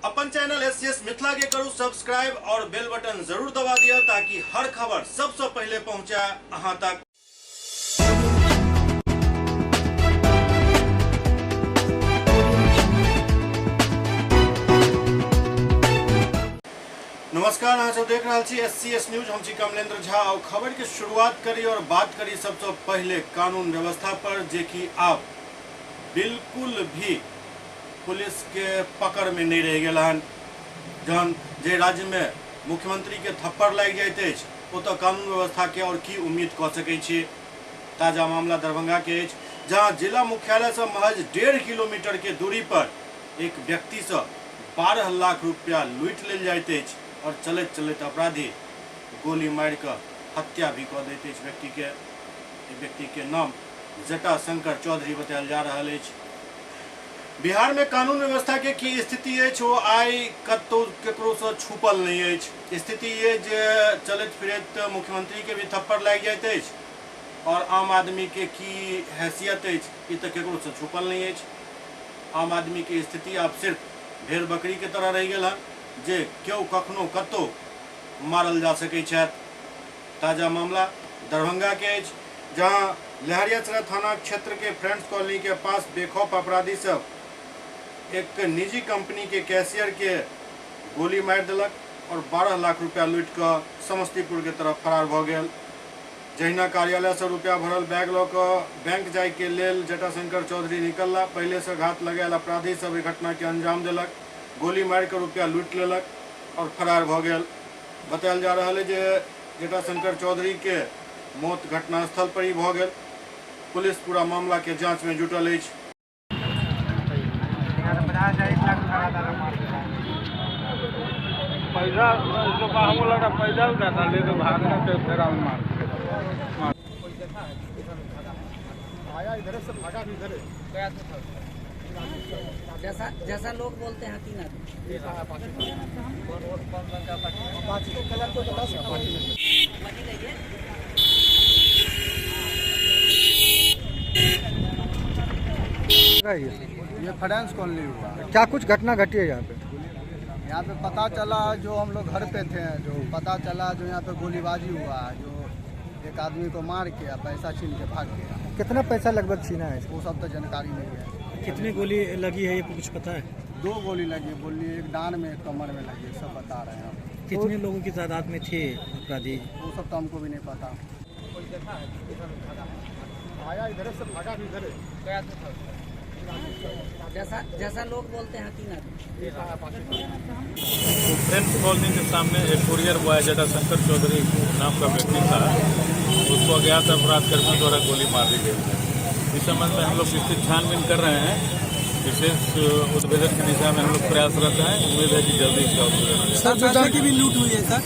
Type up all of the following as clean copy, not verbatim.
अपन channel SCS Mithila के करू subscribe और बेल बटन जरूर दबा दिया ताकि हर खबर सबसे पहले पहुंचे अहां तक। नमस्कार, अहाँ सब देख रहा छी एससीएस न्यूज। हम छी कमलेंद्र झा और खबर की शुरुआत करी और बात करी सबसे पहले कानून व्यवस्था पर, जे कि आप बिल्कुल भी पुलिस के पकड़ में नहीं रह गया। जहन जे राज्य में मुख्यमंत्री के थप्पड़ लग जाते ओ तो कानून व्यवस्था के और की उम्मीद कर सके छी। ताजा मामला दरभंगा के जहां जिला मुख्यालय से महज 1.5 किलोमीटर के दूरी पर एक व्यक्ति से 12 लाख रुपया लूट लेल जाते और चलते चलते अपराधी गोली मार कर हत्या भी कर देते। व्यक्ति के नाम जटाशंकर चौधरी बतायल जा रहा है। बिहार में कानून व्यवस्था के की स्थिति है वो आई कतो केकरो से छुपल नहीं है। स्थिति ये जे चलत फिरत मुख्यमंत्री के भी थप्पड़ लग जाते और आम आदमी के की हैसियत है तो केकरो से छुपल नहीं है। आम आदमी की स्थिति अब सिर्फ भेड़ बकरी के तरह रह गया जे क्यों कखनो कतो मारल जा सके। ताजा मामला दरभंगा के जहां लहरियासराय थाना क्षेत्र के फ्रेंड्स कॉलोनी के पास बेखौफ अपराधी सब एक निजी कंपनी के कैशियर के गोली मार दिलक और 12 लाख रुपया लूट कर समस्तीपुर के तरफ फरार भ गए। जहिना कार्यालय से रुपया भरल बैग ल बैंक जाय के लेल जटाशंकर चौधरी निकलला। पहले से घात लगायल अपराधी सब घटना के अंजाम दिलक, गोली मार कर रुपया लूट लेलक और फरार भ गए। बतायल जा रहा है जे जटाशंकर चौधरी के मौत घटनास्थल पर ही भ गए। पुलिस पूरा मामला के जांच में जुटल है। पैसा हमको लगा पैसा उठाता लेके भागने के फेरा में मार आया इधर से भागा भी इधर जैसा लोग बोलते हैं 3 आदमी कलर को ये फ्रेंड्स कॉलोनी हुआ। क्या कुछ घटना घटी है यहाँ पे पता चला जो हम लोग घर पे थे, जो पता चला जो यहाँ पे गोलीबाजी हुआ, जो एक आदमी को मार के पैसा छीन के भाग गया। कितना पैसा लगभग छीना है? वो सब तो जानकारी नहीं है। कितनी गोली लगी है ये कुछ पता है? 2 गोली लगी, बोली एक डांड में एक कमर में लगी, सब बता रहे हैं। कितने लोगों की तादाद में थे अपराधी? वो सब तो हमको भी नहीं पता। आया इधर से भागा भी इधर जैसा लोग बोलते हैं 3 आदमी फ्रेंड्स कॉलोनी के सामने एक कुरियर बॉय जटाशंकर चौधरी नाम का व्यक्ति था, उसको अज्ञात अपराध कर्मियों द्वारा गोली मार दी गई है। इस संबंध में हम लोग विस्तृत छानबीन कर रहे हैं। विशेष उद्भेदन की दिशा में हम लोग प्रयासरत हैं। उम्मीद है कि जल्दी इसका उद्भेदन। सर की भी लूट हुई है सर?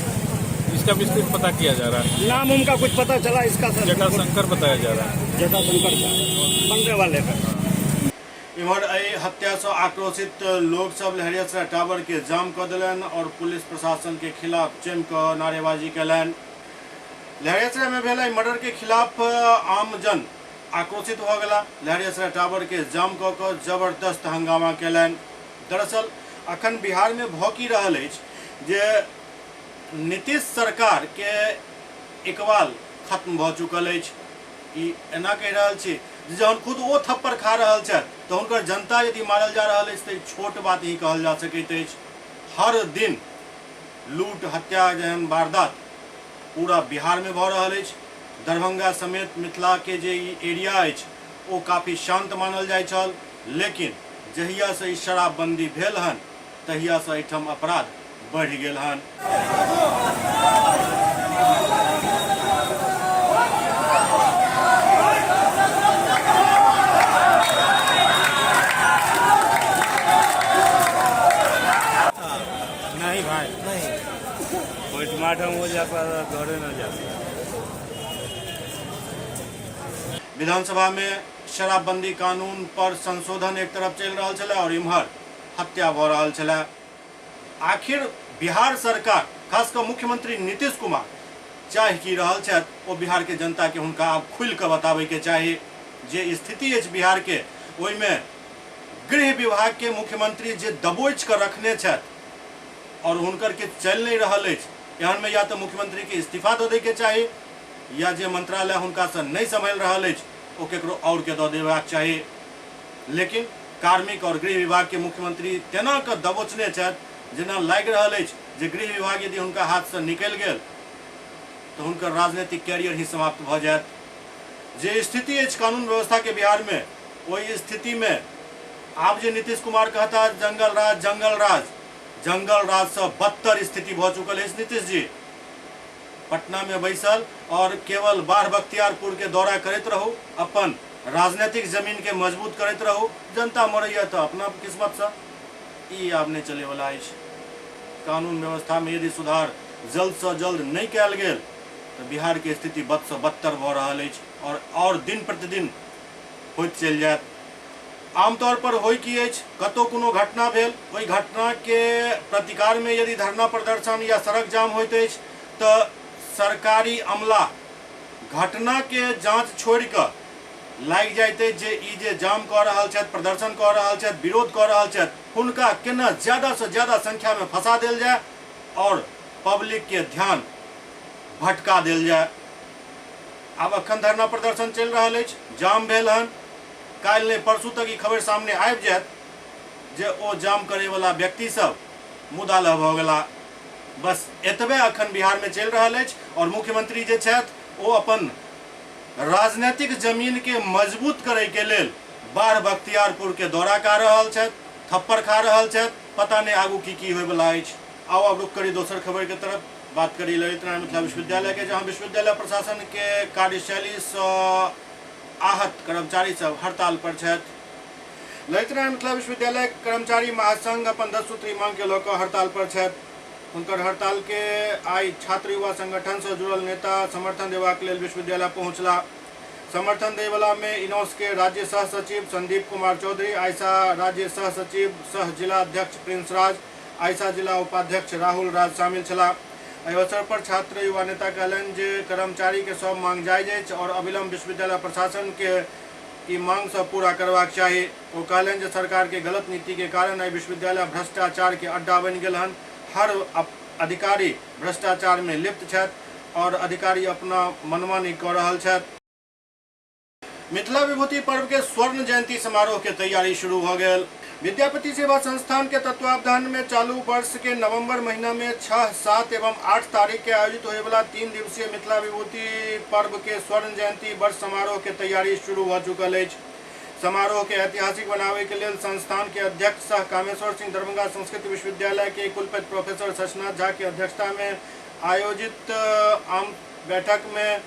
इसका विस्तृत पता किया जा रहा है। नाम उनका कुछ पता चला इसका सर? जटाशंकर बताया जा रहा है। जटाशंकर का बनने वाले का। इमहर हत्या से आक्रोशित लोग सब लहरियासराय टावर के जाम कर दिलन और पुलिस प्रशासन के खिलाफ जम कर नारेबाजी कलन। लहरियासराय में भेल मर्डर के खिलाफ आम जन आक्रोशित हो गया। लहरियासराय टावर के जाम कर जबरदस्त हंगामा कलन। दरअसल अखन बिहार में भौंकी रहल जे नीतीश सरकार के इकबाल खत्म भ चुकल है। एना कह रहा है जहन खुद वो थप्पड़ खा रहा है तो उनकर जनता यदि मारल जा रहा है तो छोट बात ही कहल जा सकते। हर दिन लूट हत्या जहन वारदात पूरा बिहार में भ रहा है। दरभंगा समेत मिथिला के जे एरिया है वो काफ़ी शांत मानल जाय छल, लेकिन जहिया से शराबबंदी भेल हन तहिया से एहिठाम अपराध बढ़ गेल हन। नहीं भाई नहीं, पोस्टमार्टम हो जाता घरे न जाता। विधानसभा में शराबबंदी कानून पर संशोधन एक तरफ चल रहा है और इम्हर हत्या भ रहा है। आखिर बिहार सरकार खासकर मुख्यमंत्री नीतीश कुमार चाह की रहल छथि वो बिहार के जनता के हुनका अब खुल के बताबे के चाहिए। जे स्थिति है बिहार के ओहिमे गृह विभाग के मुख्यमंत्री जे दबोच कर रखने छथि और हुनकर के चल नहीं रहल अछि, एहन में या तो मुख्यमंत्री के इस्तीफा दऽ दै के चाही या जे मंत्रालय हुनका से नहीं संभाल रहल अछि ओ केकरो और के दऽ देबाक चाही। लेकिन कार्मिक और गृह विभाग के मुख्यमंत्री तेना के दबोचने छथि जेना लागि रहल अछि जे गृह विभाग यदि हुनका हाथ से निकलि गेल तो हुनकर राजनीतिक कैरियर ही समाप्त भऽ जायत। जे स्थिति अछि कानून व्यवस्था के बिहार में, वही स्थिति में आप जे नीतीश कुमार कहता जंगल राज जंगल राज, जंगल राज से बदतर स्थिति भऽ चुकल अछि। नीतीश जी पटना में बैसल और केवल बाढ़ बख्तियारपुर के दौरा करते रहू, अपन राजनीतिक जमीन के मजबूत करते रहू, जनता मरैया तो अपना किस्मत से ई आब नहीं चले वाला अछि। कानून व्यवस्था में यदि सुधार जल्द से जल्द नहीं कयल गेल तो बिहार के स्थिति बद से बदतर भऽ रहल अछि और दिन प्रतिदिन होइत चलि जायत। आमतौर पर होइ की अछि, कतौ कोनो घटना भेल, ओहि घटना के प्रतिकार में यदि धरना प्रदर्शन या सड़क जाम होइत अछि तो सरकारी अमला घटना के जांच छोड़ कऽ लागि जाइते जे ई जे जाम कऽ रहल छथि, प्रदर्शन कऽ रहल छथि, विरोध कऽ रहल छथि, हुनका केना ज्यादा से ज्यादा संख्या में फंसा देल जाए और पब्लिक के ध्यान भटका देल जाए। आब अखन धरना प्रदर्शन चल रहा अछि, जाम भेल हन, काल्हि नहीं परसू तक ई खबर सामने आबि जायत जे ओ जाम करे वाला व्यक्ति सब मुदालह भऽ गेला। बस एतबे अखन बिहार में चल रहा अछि और मुख्यमंत्री जे छथि ओ अपन राजनीतिक जमीन के मजबूत करे के लेल बाढ़ बख्तियारपुर के दौरा कऽ रहल छथि, थप्पड़ खा रहल छथि, पता नहीं आगू की होय वाला अछि। आओ अब रुक करी दोसर खबर के तरफ, बात करी ललित नारायण मिथिला विश्वविद्यालय के, जहां विश्वविद्यालय प्रशासन के कार्यशैली से आहत कर्मचारी सब हड़ताल पर छथि। ललित नारायण मिथिला विश्वविद्यालय कर्मचारी महासंघ अपन 10 सूत्री मांग के लऽ कऽ हड़ताल पर छथि। हुनकर हड़ताल के आई छात्र युवा संगठन से जुड़ल नेता समर्थन देबाक लेल विश्वविद्यालय पहुंचला। समर्थन देवला में इनोस के राज्य सह सचिव संदीप कुमार चौधरी, आयसा राज्य सह सचिव सह जिला अध्यक्ष प्रिंस राज, आयसा जिला उपाध्यक्ष राहुल राज शामिल छला। एहि अवसर पर छात्र युवा नेता कहलनि जे कर्मचारी के सब मांग जायज अछि और अविलंब विश्वविद्यालय प्रशासन के ई मांग सब पूरा करबाक चाही। ओ कहलनि जे सरकार के गलत नीति के कारण एहि विश्वविद्यालय भ्रष्टाचार के अड्डा बनि गेल हन। हर अधिकारी भ्रष्टाचार में लिप्त छथि और अधिकारी अपना मनमानी कऽ रहल छथि। मिथिला विभूति पर्व के स्वर्ण जयंती समारोह के तैयारी शुरू हो गई। विद्यापति सेवा संस्थान के तत्वावधान में चालू वर्ष के नवंबर महीना में 6, 7 एवं 8 तारीख के आयोजित होने वाला 3 दिवसीय मिथिला विभूति पर्व के स्वर्ण जयंती वर्ष समारोह के तैयारी शुरू हो चुकल है। समारोह के ऐतिहासिक बनावे के लिए संस्थान के अध्यक्ष सह कामेश्वर सिंह दरभंगा संस्कृत विश्वविद्यालय के कुलपति प्रोफेसर शशनाथ झा की अध्यक्षता में आयोजित आम बैठक में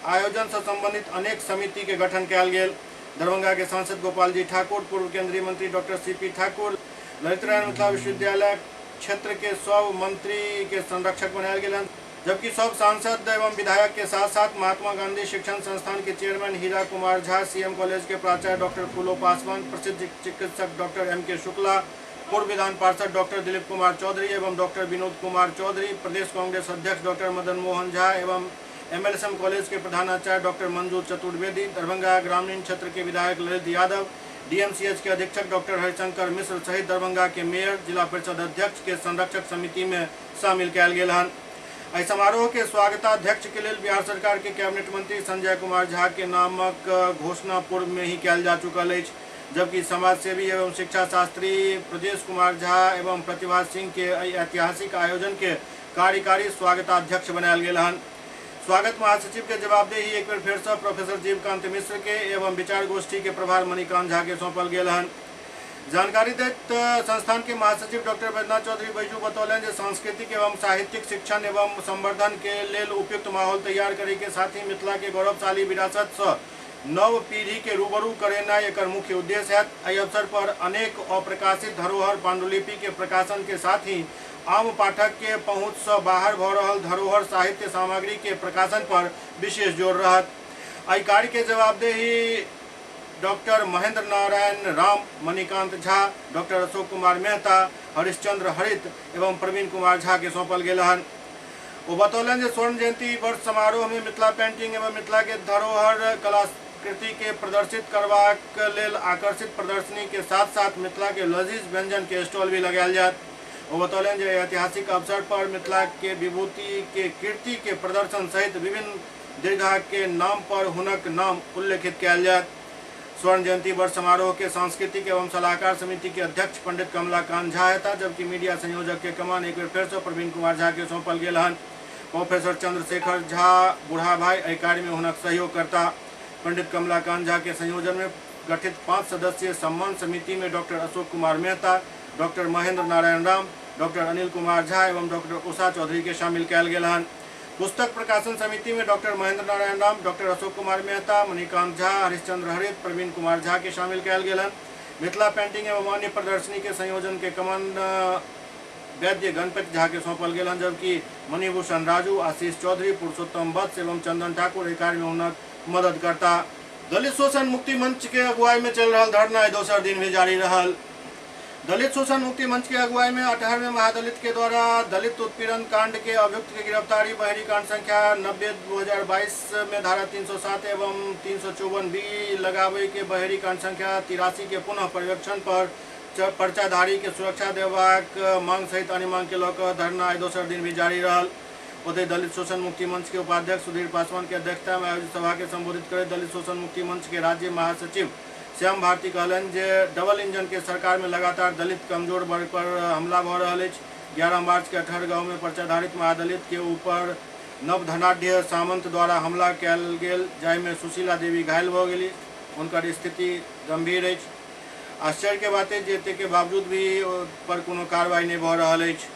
आयोजन से संबंधित अनेक समिति के गठन कयल गेल। दरभंगा के सांसद गोपाल जी ठाकुर, पूर्व केंद्रीय मंत्री डॉक्टर सीपी ठाकुर, ललित नारायण मिथिला विश्वविद्यालय क्षेत्र के सब मंत्री के संरक्षक बनायल गेल, जबकि सब सांसद एवं विधायक के साथ साथ महात्मा गांधी शिक्षण संस्थान के चेयरमैन हीरा कुमार झा, सीएम कॉलेज के प्राचार्य डॉक्टर फूलो पासवान, प्रसिद्ध चिकित्सक डॉक्टर M.K. शुक्ला, पूर्व विधान पार्षद डॉक्टर दिलीप कुमार चौधरी एवं डॉक्टर विनोद कुमार चौधरी, प्रदेश कांग्रेस अध्यक्ष डॉक्टर मदन मोहन झा एवं MLSM कॉलेज के प्रधानाचार्य डॉक्टर मंजू चतुर्वेदी, दरभंगा ग्रामीण क्षेत्र के विधायक ललित यादव, DMCH के अधीक्षक डॉक्टर हरिशंकर मिश्र सहित दरभंगा के मेयर, जिला परिषद अध्यक्ष के संरक्षक समिति में शामिल कयल गेल हन। एहि समारोह के स्वागताध्यक्ष के लिए बिहार सरकार के कैबिनेट मंत्री संजय कुमार झा के नामक घोषणा पूर्व में ही कयल जा चुकल अछि, जबकि समाजसेवी एवं शिक्षा शास्त्री प्रदेश कुमार झा एवं प्रतिभा सिंह के ऐतिहासिक आयोजन के कार्यकारी स्वागताध्यक्ष बनायल गेल हन। स्वागत महासचिव के जवाबदेही एक बार फिर से प्रोफेसर जीवकांत मिश्र के एवं विचार गोष्ठी के प्रभार मणिकांत झा के सौंपल गेल हन। जानकारी दैत संस्थान के महासचिव डॉक्टर बैजनाथ चौधरी बैजू बतौलन जे सांस्कृतिक एवं साहित्यिक शिक्षण एवं संवर्धन के लेल उपयुक्त माहौल तैयार करे के साथ ही मिथिला के गौरवशाली विरासत से नव पीढ़ी के रूबरू करेनाई एकर मुख्य उद्देश्य है। एहि अवसर पर अनेक अप्रकाशित धरोहर पांडुलिपि के प्रकाशन के साथ ही आम पाठक के पहुंच से बाहर भ रहल धरोहर साहित्य सामग्री के प्रकाशन पर विशेष जोर रहत। एहि कार्य के जवाबदेही डॉक्टर महेंद्र नारायण राम, मणिकांत झा, डॉक्टर अशोक कुमार मेहता, हरिश्चंद्र हरित एवं प्रवीण कुमार झा के सौंपल गेल हन। वो बतौलन जे स्वर्ण जयंती वर्ष समारोह में मिथिला पेंटिंग एवं मिथिला के धरोहर कला कृति के प्रदर्शित करबाक लेल आकर्षित प्रदर्शनी के साथ साथ मिथिला के लजीज व्यंजन के स्टॉल भी लगायल जायत। वो बतौलन जे ऐतिहासिक अवसर पर मिथिला के विभूति के कीर्ति के प्रदर्शन सहित विभिन्न दीर्घा के नाम पर हुनक नाम उल्लेखित कयल जायत। स्वर्ण जयंती वर्ष समारोह के सांस्कृतिक एवं सलाहकार समिति के अध्यक्ष पंडित कमलाकांत झा था, जबकि मीडिया संयोजक के कमान एक बार फिर से प्रवीण कुमार झा के सौंपल गेल हन। प्रोफेसर चंद्रशेखर झा बूढ़ा भाई एहि कार्य में हुनक सहयोग करता। पंडित कमलाकांत झा के संयोजन में गठित 5 सदस्यीय सम्मान समिति में doctor Ashok Kumar Mehta, doctor Mahendra Narayan Ram, doctor Anil Kumar Jha एवं डॉक्टर उषा चौधरी के शामिल कयल गेल हन। पुस्तक प्रकाशन समिति में डॉक्टर महेंद्र नारायण राम, डॉक्टर अशोक कुमार मेहता, मणिकांत झा, हरिश्चंद्र हरित, प्रवीण कुमार झा के शामिल कयल गेल हन। मिथिला पेंटिंग एवं अन्य प्रदर्शनी के संयोजन के कमान वैद्य गणपति झा के सौंपल गेल हन, जबकि मणिभूषण राजू, आशीष चौधरी, पुरुषोत्तम वत्स एवं चंदन ठाकुर एहि कार्य में हुनक मदद करता। दलित शोषण मुक्ति मंच के अगुवाई में चल रहा धरना दोसर दिन भी जारी रहल। दलित शोषण मुक्ति मंच के अगुवाई में 18वें महादलित के द्वारा दलित उत्पीड़न कांड के अभियुक्त की गिरफ्तारी बहरी कांड संख्या 90/2022 में धारा 307 एवं 354B लगावे के बहरी कांड संख्या 83 के पुनः पर्यवेक्षण पर पर्चाधारी के सुरक्षा देबाक मांग सहित अन्य मांग के लऽ धरना दोसर दिन भी जारी रहल। ओतहि दलित शोषण मुक्ति मंच के उपाध्यक्ष सुधीर पासवान के अध्यक्षता में आयोजित सभा के संबोधित करैत दलित शोषण मुक्ति मंच के राज्य महासचिव श्याम भारती कहलन जे डबल इंजन के सरकार में लगातार दलित कमजोर वर्ग पर हमला भऽ रहल अछि। 11 मार्च के 18 गाँव में पर्चाधारित महादलित के ऊपर नवधनाढ़ सामंत द्वारा हमला कयल गेल, जाहिमे सुशीला देवी घायल भऽ गेली। हुनकर स्थिति गंभीर अछि। आश्चर्य के बात है जेते के बावजूद भी पर कोनो कार्रवाई नहीं भऽ रहल अछि।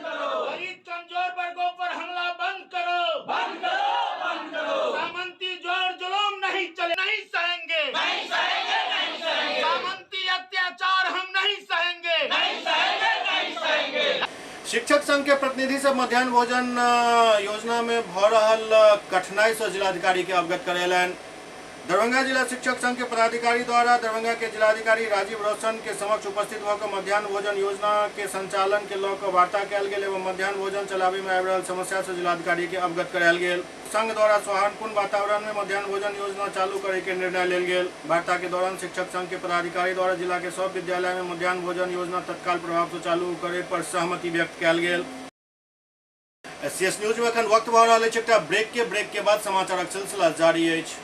दलित कमजोर वर्गों पर हमला बंद करो, बंद करो, बंद करो। सामंती जोर जुलूम नहीं चले, नहीं सहेंगे, नहीं सहेंगे, नहीं सहेंगे। सामंती अत्याचार हम नहीं सहेंगे, नहीं सहेंगे, नहीं सहेंगे। शिक्षक संघ के प्रतिनिधि सब मध्याह्न भोजन योजना में भऽ रहल कठिनाई से जिलाधिकारी के अवगत करेलन। दरभंगा जिला शिक्षक संघ के पदाधिकारी द्वारा दरभंगा के जिलाधिकारी राजीव रोशन के समक्ष उपस्थित होकर मध्याह्न भोजन योजना के संचालन के लऽ कऽ वार्ता कयल गेल एवं मध्याह्न भोजन चलावे में आबि रहल समस्या से जिलाधिकारी के अवगत करायल गेल। संघ द्वारा सौहार्दपूर्ण वातावरण में मध्याह्न भोजन योजना चालू करे के निर्णय लेल गेल। वार्ता के दौरान शिक्षक संघ के पदाधिकारी द्वारा जिला के सब विद्यालय में मध्याह्न भोजन योजना तत्काल प्रभाव से चालू करे पर सहमति व्यक्त कयल गेल। SCS न्यूज में अखन वक्त भऽ रहल अछि एकटा ब्रेक के बाद समाचारक सिलसिला जारी अछि।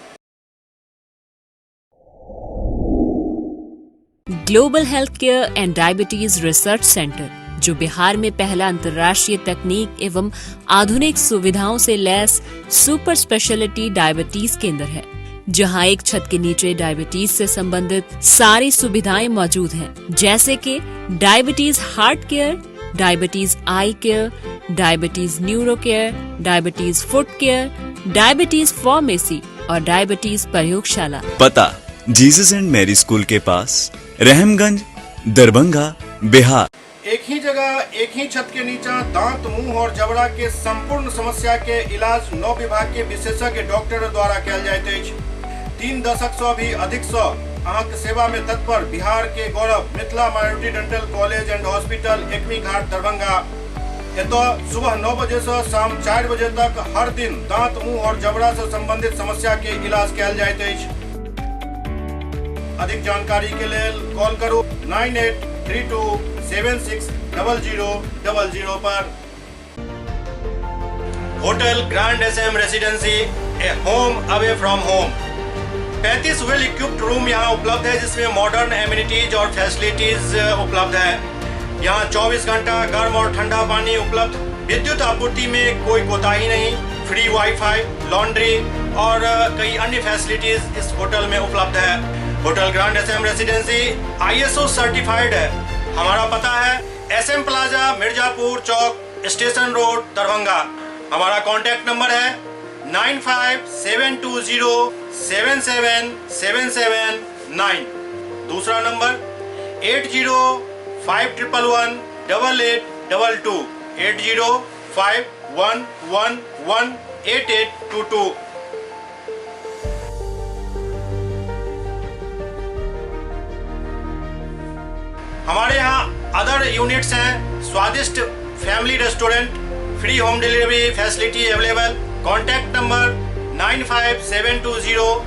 Global health care and diabetes research centre, जो बिहार में पहला अंतर्राष्ट्रीय तकनीक एवं आधुनिक सुविधाओं से लैस सुपर स्पेशलिटी डायबिटीज केंद्र है, जहां एक छत के नीचे डायबिटीज से संबंधित सारी सुविधाएं मौजूद हैं, जैसे कि diabetes heart care, diabetes eye care, diabetes neuro care, diabetes foot care, diabetes pharmacy और डायबिटीज प्रयोगशाला। पता जीसस एंड मैरी स्कूल के पास, रहमगंज, दरभंगा, बिहार। एक ही जगह एक ही छत के नीचे दांत, मुंह और जबड़ा के संपूर्ण समस्या के इलाज 9 विभाग के विशेषज्ञ डॉक्टर द्वारा कयल जाइत अछि। 3 दशक से भी अधिक से अहाँक सेवा में तत्पर बिहार के Gaurav Mithila minority dental college and hospital, Ekmi Ghat, Darbhanga. एतऽ सुबह 9 बजे से शाम 4 बजे तक हर दिन दांत, मुंह और जबड़ा से संबंधित समस्या के इलाज कयल जाइत अछि। अधिक जानकारी के लिए कॉल करो 9832760000 पर। Hotel grand SM residency, A home away from home. 35 well equipped room यहाँ उपलब्ध है, जिसमें मॉडर्न एमिनिटीज और फैसिलिटीज उपलब्ध है। यहाँ 24 घंटा गर्म और ठंडा पानी उपलब्ध। विद्युत आपूर्ति में कोई कोताही नहीं। फ्री वाईफाई, लॉन्ड्री और कई अन्य फैसिलिटीज इस होटल में उपलब्ध है। Hotel grand SM residency ISO certified है। हमारा पता है SM plaza, Mirzapur Chowk, station road, Darbhanga. हमारा कॉन्टैक्ट नंबर है 9572077779। दूसरा नंबर 8051118822 8051118822। हमारे यहाँ अदर यूनिट्स हैं। स्वादिष्ट family restaurant, free home delivery facility available. Contact number 9572077779।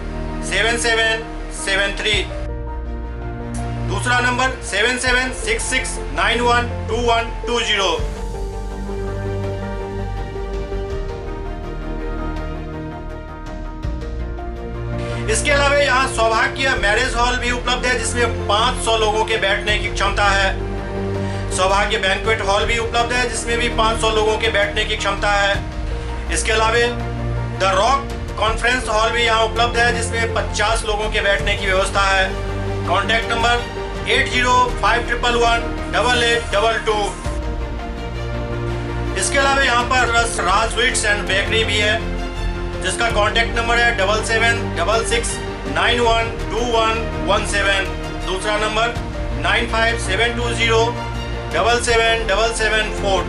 7773। दूसरा नंबर 7766912120। इसके अलावा यहाँ सौभाग्य मैरिज हॉल भी उपलब्ध है जिसमें 500 लोगों के बैठने की क्षमता है। सौभाग्य बैंक्वेट हॉल भी उपलब्ध है जिसमें भी 500 लोगों के बैठने की क्षमता है। इसके अलावा द रॉक कॉन्फ्रेंस हॉल भी यहाँ उपलब्ध है जिसमें 50 लोगों के बैठने की व्यवस्था है। Contact number 8051118822। इसके अलावा यहाँ पर राज स्वीट्स एंड बेकरी भी है जिसका कॉन्टैक्ट नंबर है 7766912117। दूसरा नंबर 9572077774।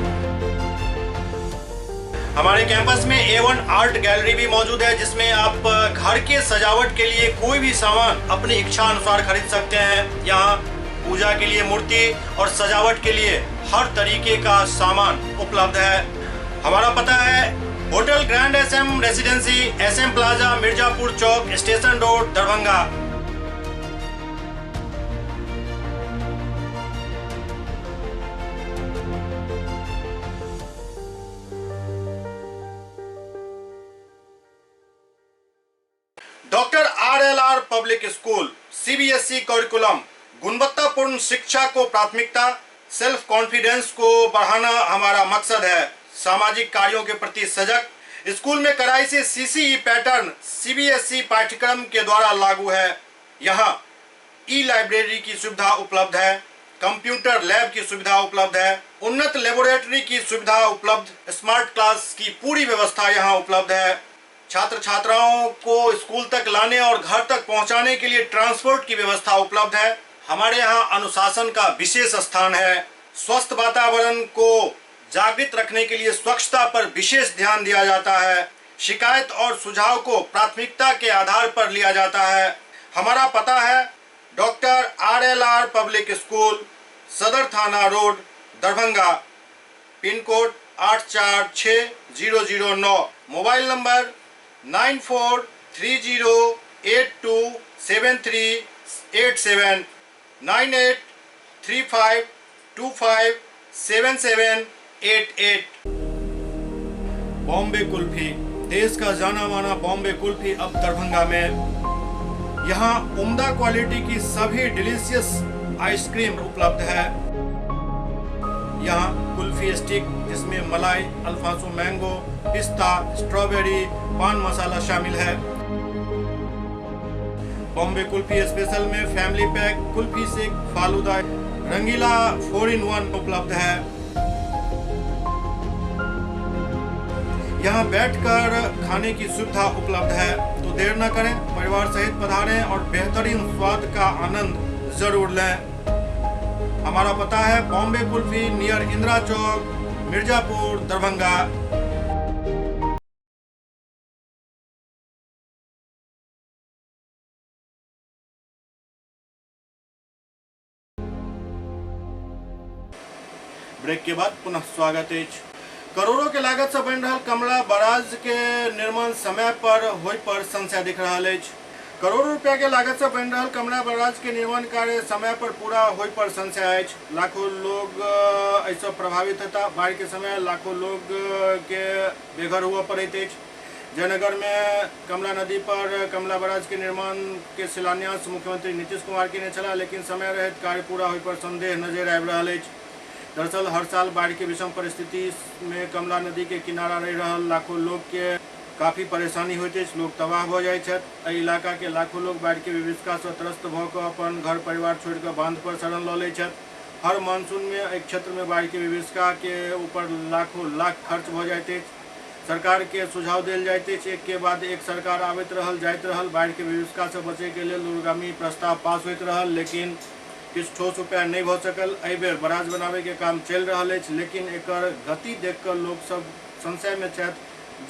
हमारे कैंपस में A1 आर्ट गैलरी भी मौजूद है जिसमें आप घर के सजावट के लिए कोई भी सामान अपनी इच्छा अनुसार खरीद सकते हैं। यहाँ पूजा के लिए मूर्ति और सजावट के लिए हर तरीके का सामान उपलब्ध है। हमारा पता है hotel grand SM residency, SM plaza, Mirzapur Chowk, station road, Darbhanga. Doctor RLR public school CBSE curriculum गुणवत्तापूर्ण शिक्षा को प्राथमिकता, सेल्फ कॉन्फिडेंस को बढ़ाना हमारा मकसद है। सामाजिक कार्यों के प्रति सजग। स्कूल में कड़ाई से CCE पैटर्न CBSE पाठ्यक्रम के द्वारा लागू है। यहाँ लाइब्रेरी की सुविधा उपलब्ध है, कंप्यूटर लैब की सुविधा उपलब्ध है, उन्नत लेबोरेटरी की सुविधा उपलब्ध, स्मार्ट क्लास की पूरी व्यवस्था यहाँ उपलब्ध है। छात्र छात्राओं को स्कूल तक लाने और घर तक पहुंचाने के लिए ट्रांसपोर्ट की व्यवस्था उपलब्ध है। हमारे यहाँ अनुशासन का विशेष स्थान है। स्वस्थ वातावरण को जागृत रखने के लिए स्वच्छता पर विशेष ध्यान दिया जाता है। शिकायत और सुझाव को प्राथमिकता के आधार पर लिया जाता है। हमारा पता है डॉक्टर RLR पब्लिक स्कूल, सदर थाना road, Darbhanga, pin code 846009। Mobile number 9430827387, 9835257788। Bombay kulfi, देश का जाना माना बॉम्बे कुल्फी अब दरभंगा में। यहाँ उम्दा क्वालिटी की सभी डिलीशियस आइसक्रीम उपलब्ध है। यहाँ कुल्फी स्टिक जिसमें मलाई, अल्फांसो मैंगो, पिस्ता, स्ट्रॉबेरी, पान मसाला शामिल है। बॉम्बे कुल्फी स्पेशल में फैमिली पैक, कुल्फी सेक, फालूदा, रंगीला 4-in-1 उपलब्ध है। यहाँ बैठकर खाने की सुविधा उपलब्ध है। तो देर न करें, परिवार सहित पधारें और बेहतरीन स्वाद का आनंद जरूर लें। हमारा पता है बॉम्बे कुल्फी, नियर इंदिरा चौक, मिर्जापुर, दरभंगा। ब्रेक के बाद पुनः स्वागत है। करोड़ों के लागत से बन रहा कमला बराज के निर्माण समय पर होय पर संशय दिख रहा है। करोड़ों रुपया के लागत से बन रहा कमला बराज के निर्माण कार्य समय पर पूरा होय पर संशय है। लाखों लोग ऐसा प्रभावित होता। बाढ़ के समय लाखों लोग के बेघर हुआ पड़े थे। जयनगर में कमला नदी पर कमला बराज के निर्माण के शिलान्यास मुख्यमंत्री नीतीश कुमार के ने चला, लेकिन समय रहित कार्य पूरा होय पर संदेह नजर आबि रहल अछि। दरअसल हर साल बाढ़ के विषम परिस्थिति में कमला नदी के किनारा रह रहा लाखों लोग के काफ़ी परेशानी होते, लोग तबाह हो जाए। इलाका के लाखों लोग बाढ़ के विभीषिका से त्रस्त भऽ अपन घर परिवार छोड़कर बांध पर शरण लऽ लै छथि। हर मानसून में एक क्षेत्र में बाढ़ के विभीषिका के ऊपर लाखों लाख खर्च हो जाते। सरकार के सुझाव दिल जाते, एक के बाद एक सरकार आबैत रहल जाइत रहल। बाढ़ के विभीषिका से बचे के लिए दूरगामी प्रस्ताव पास होइत रहल, लेकिन किछु ठोस उपाय नहीं हो सकल। एहि बेर बराज बनावे के काम चल रहा है, लेकिन एकर गति देखकर लोग सब संशय में छथि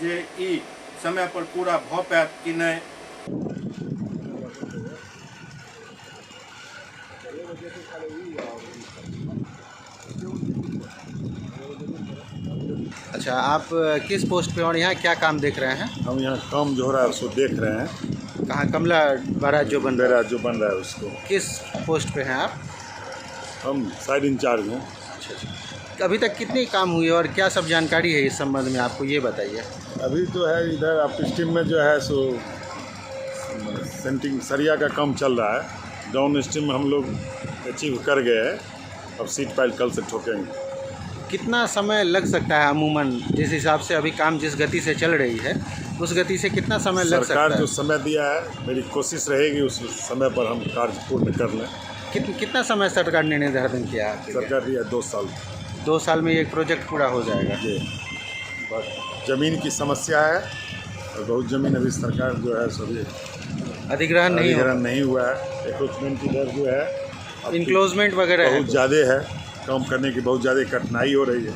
जे ई समय पर पूरा भऽ पायत कि नहीं। अच्छा, आप किस पोस्ट पे और यहाँ क्या काम देख रहे हैं? हम यहाँ काम जो हो रहा है उसको देख रहे हैं। कहाँ कमला बैराज जो बन रहा बैराज जो बन रहा है उसको। है, किस पोस्ट पे हैं आप? हम साइड इंचार्ज हैं। अभी तक कितनी काम हुई और क्या सब जानकारी है इस संबंध में आपको ये बताइए। अभी तो है इधर आप स्टीम में जो है सो सेंटिंग सरिया का काम चल रहा है। डाउन स्ट्रीम में हम लोग अचीव कर गए हैं, अब सीट पाइल कल से ठोकेंगे। कितना समय लग सकता है अमूमन, जिस हिसाब से अभी काम जिस गति से चल रही है उस गति से कितना समय लग सकता सरकार है? जो समय दिया है मेरी कोशिश रहेगी उस समय पर हम कार्य पूर्ण कर लें। कितना समय सरकार ने निर्धारण किया है? सरकार दिया 2 साल। 2 साल में ये प्रोजेक्ट पूरा हो जाएगा जी। बस जमीन की समस्या है और बहुत ज़मीन अभी सरकार जो है सभी अधिग्रहण नहीं हुआ है। एंक्रोचमेंट की दर जो है इंक्लोजमेंट वगैरह बहुत ज़्यादा है, काम करने की बहुत ज़्यादा कठिनाई हो रही है।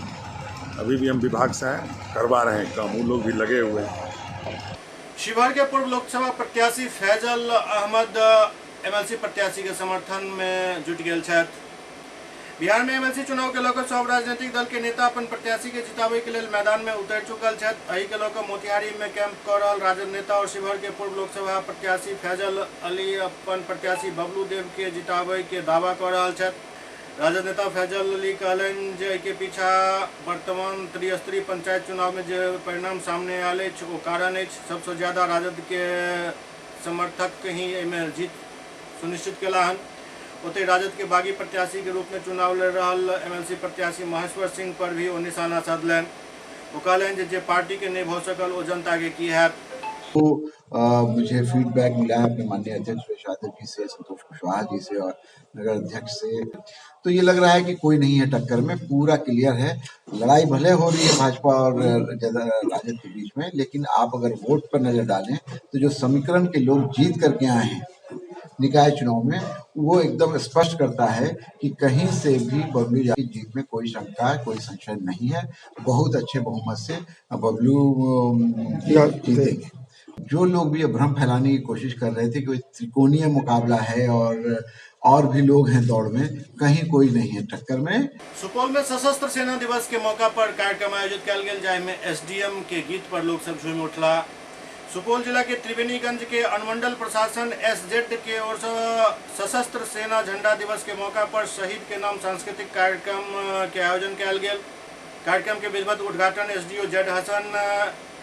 अभी भी हम विभाग से हैं, करवा रहे हैं काम, वो लोग भी लगे हुए हैं। शिवहर के पूर्व लोकसभा प्रत्याशी फैजल अहमद एमएलसी प्रत्याशी के समर्थन में जुट गए छथि। बिहार में एमएलसी चुनाव के लऽ कऽ सब राजनीतिक दल के नेता अपन प्रत्याशी के जिताबै के लेल मैदान में उतर चुकल छथि। एहि के लऽ कऽ मोतिहारी में कैंप कऽ रहल राजद नेता और शिवहर के पूर्व लोकसभा प्रत्याशी फैजल अली अपन प्रत्याशी बबलू देव के जिताबै के दावा कऽ रहल छथि। राजद नेता फैजल अली कहलनि जे एहि के पीछा वर्तमान त्रिस्तरीय पंचायत चुनाव में जो परिणाम सामने आयल अछि ओ कारण अछि। सबसे ज्यादा राजद के समर्थक ही एहिमे जीत सुनिश्चित केला हन। ओतहि राजद के बागी प्रत्याशी के रूप में चुनाव लड़ रहल एमएलसी प्रत्याशी महेश्वर सिंह पर भी ओ निशाना साधलनि। ओ कहलनि जे पार्टी के नहीं भऽ सकल ओ जनता के की हैत। तो मुझे फीडबैक मिला है अपने माननीय अध्यक्ष विशाल जी से, संतोष कुशवाहा जी से और नगर अध्यक्ष से, तो ये लग रहा है कि कोई नहीं है टक्कर में, पूरा क्लियर है। लड़ाई भले हो रही है भाजपा और राजद के बीच में, लेकिन आप अगर वोट पर नजर डालें तो जो समीकरण के लोग जीत करके आए हैं निकाय चुनाव में, वो एकदम स्पष्ट करता है कि कहीं से भी बबलू की जीत में कोई शंका, कोई संशय नहीं है। बहुत अच्छे बहुमत से बबलू जीतेंगे। जो लोग भी ये भ्रम फैलाने की कोशिश कर रहे थे कि त्रिकोणीय मुकाबला है और भी लोग हैं दौड़ में, कहीं कोई नहीं है टक्कर में। सुपौल में सशस्त्र सेना दिवस के मौका पर कार्यक्रम आयोजित कयल गेल, जाहिमे एसडीएम के गीत पर लोग सब झूम उठला। सुपौल जिला के त्रिवेणीगंज के अनुमंडल प्रशासन एसजेड के ओर से सशस्त्र सेना झंडा दिवस के मौका पर शहीद के नाम सांस्कृतिक कार्यक्रम के आयोजन कयल गेल। कार्यक्रम के विधिवत उद्घाटन एसडीओ जेड हसन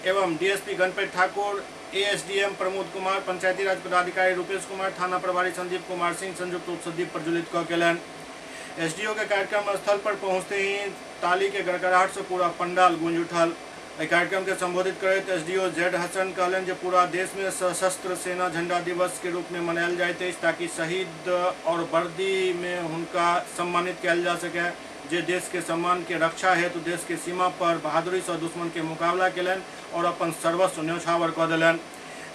एवं डीएसपी गणपति ठाकुर, एएसडीएम प्रमोद कुमार, पंचायती राज पदाधिकारी रूपेश कुमार, थाना प्रभारी संदीप कुमार सिंह संयुक्त रूप से दीप प्रज्वलित कऽ केलनि। एसडीओ के कार्यक्रम स्थल पर पहुंचते ही ताली के गड़गड़ाहट से पूरा पंडाल गूंज उठल। कार्यक्रम के संबोधित करते एसडीओ जेड हसन कहलन जे पूरा देश में सशस्त्र सेना झंडा दिवस के रूप में मनायल जाइत अछि ताकि शहीद और वर्दी में उनका सम्मानित कयल जा सके, जे देश के सम्मान के रक्षा हेतु देश के सीमा पर बहादुरी से दुश्मन के मुकाबला केलनि और अपन सर्वस्व न्यौछावर कऽ देलनि।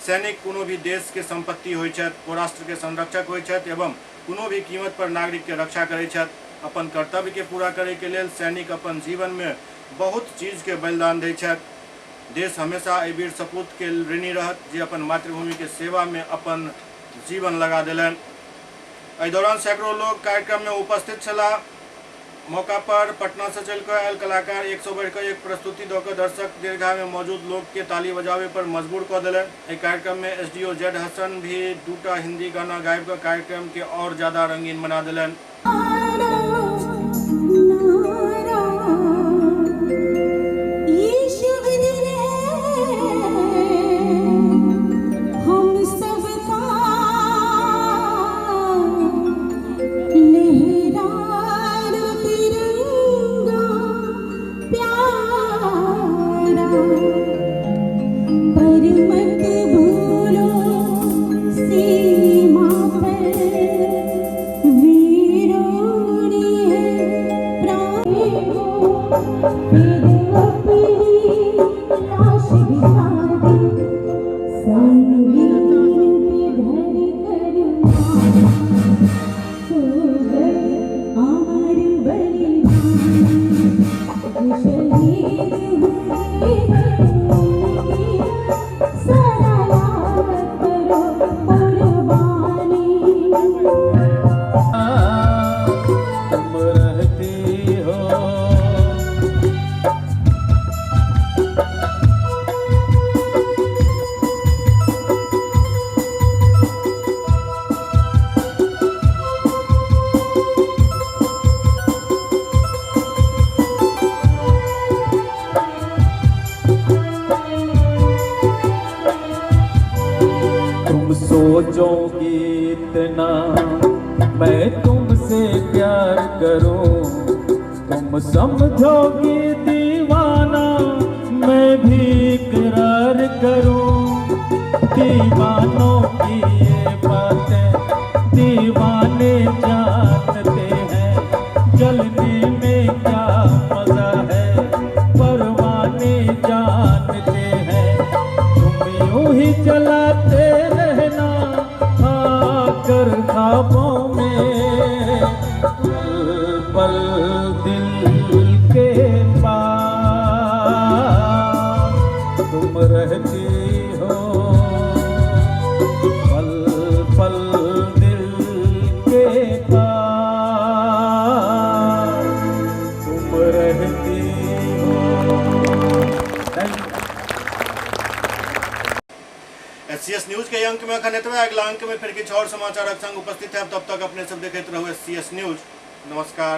सैनिक कोनो भी देश के संपत्ति होइत छथि, ओ राष्ट्र के संरक्षक होइत छथि एवं कोनो भी कीमत पर नागरिक के रक्षा करैत छथि। अपन कर्तव्य के पूरा करे के लेल सैनिक अपन जीवन में बहुत चीज के बलिदान दै छथि। देश हमेशा एहि वीर सपूत के ऋणी रहत जे अपन मातृभूमि के सेवा में अपन जीवन लगा देलनि। एहि दौरान सैकड़ों लोग कार्यक्रम में उपस्थित छलाह। मौका पर पटना से चल कर आयल कलाकार 100 बढ़कर एक प्रस्तुति दऽ दर्शक दीर्घा में मौजूद लोग के ताली बजावे पर मजबूर कऽ देलनि। कार्यक्रम में एसडीओ जेड हसन भी 2टा हिंदी गाना गायब कर कार्यक्रम के और ज्यादा रंगीन बना देलनि। कितना मैं तुमसे प्यार करूं, तुम समझोगी दीवाना मैं भी इकरार करूं। दीवानों की ये बातें दीवाने जानते हैं, जलने में क्या मजा है परवाने जानते हैं। तुम यूं ही जलाते रहना आकर ख्वाबों में, पल पल दिल के पास तुम रहती हो, पल पल दिल के पास तुम रहती हो। SCS न्यूज के अंक में अखन एतबे, अगला अंक में फिर किछु और समाचारक संग उपस्थित है। तब तक अपने सब देखैत रहू SCS न्यूज। नमस्कार।